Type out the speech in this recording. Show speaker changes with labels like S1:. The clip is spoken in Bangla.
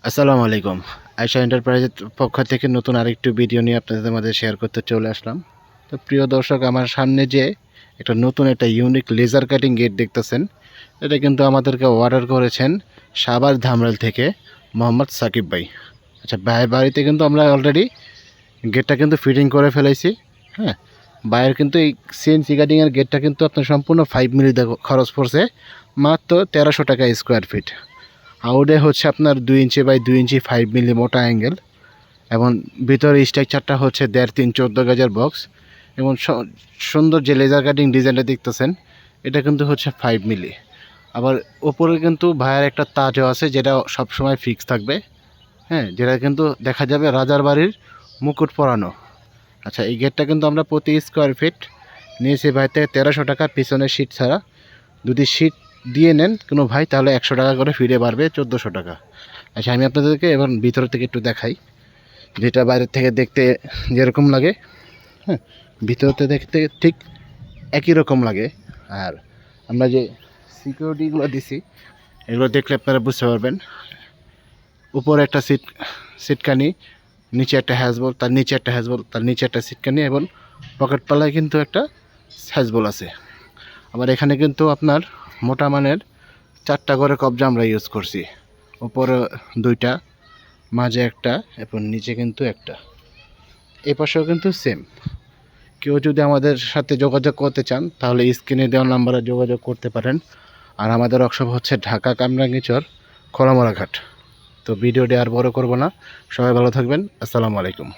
S1: আসসালামু আলাইকুম। আয়েশা এন্টারপ্রাইজের পক্ষ থেকে নতুন আরেকটু ভিডিও নিয়ে আপনাদের মাঝে শেয়ার করতে চলে আসলাম। তো প্রিয় দর্শক, আমার সামনে যে নতুন একটা ইউনিক লেজার কাটিং গেট দেখতেছেন, এটা কিন্তু আমাদেরকে অর্ডার করেছেন সাভার ধামরাইল থেকে মোহাম্মদ সাকিব ভাই। আচ্ছা, ভাইয়ের বাড়িতে কিন্তু আমরা অলরেডি গেটটা কিন্তু ফিটিং করে ফেলেছি। হ্যাঁ, ভাইয়ের কিন্তু এই সিএনসি কাটিংয়ের গেটটা কিন্তু আপনার সম্পূর্ণ 5 মিলি খরচ পড়ছে মাত্র 1300 টাকা স্কোয়ার ফিট। আউটে হচ্ছে আপনার 2 ইঞ্চি বাই 2 ইঞ্চি 5 মিলি মোটা অ্যাঙ্গেল, এবং ভিতরে স্ট্রাকচারটা হচ্ছে 1.5 3 14 গজের বক্স, এবং সুন্দর যে লেজার কাটিং ডিজাইনটা দেখতেছেন এটা কিন্তু হচ্ছে 5 মিলি। আবার ওপরে কিন্তু ভাইয়ের একটা তাজও আছে, যেটা সবসময় ফিক্স থাকবে। হ্যাঁ, যেটা কিন্তু দেখা যাবে রাজার বাড়ির মুকুট পরানো। আচ্ছা, এই গেটটা কিন্তু আমরা প্রতি স্কোয়ার ফিট নিয়েছি ভাই থেকে 1300 টাকা, পিছনে সিট ছাড়া। যদি সিট দিয়ে নেন কোনো ভাই, তাহলে 100 টাকা করে ফিরে বাড়বে 1400 টাকা। আচ্ছা, আমি আপনাদেরকে এবার ভিতর থেকে একটু দেখাই, যেটা বাইরের থেকে দেখতে যেরকম লাগে, হ্যাঁ, ভিতরতে দেখতে ঠিক একই রকম লাগে। আর আমরা যে সিকিউরিটিগুলো দিছি, এগুলো দেখলে আপনারা বুঝতে পারবেন। উপরে একটা সিটকানি, নিচে একটা হ্যাজবল, তার নিচে একটা হ্যাজবল, তার নিচে একটা সিটকানি, এবং পকেট পাল্লায় কিন্তু একটা হ্যাজবল আছে। আবার এখানে কিন্তু আপনার মোটা মানের 4টা করে কবজা আমরা ইউজ করছি। উপরে 2টা, মাঝে একটা, এবং নিচে কিন্তু একটা। এই পাশেও কিন্তু সেম। কেউ যদি আমাদের সাথে যোগাযোগ করতে চান, তাহলে স্ক্রিনে দেওয়া নাম্বারে যোগাযোগ করতে পারেন। আর আমাদের ওয়ার্কশপ হচ্ছে ঢাকা কামরাঙ্গীচর খোলামোড়া ঘাট। তো ভিডিওটি আর বড় করব না, সবাই ভালো থাকবেন। আসসালামু আলাইকুম।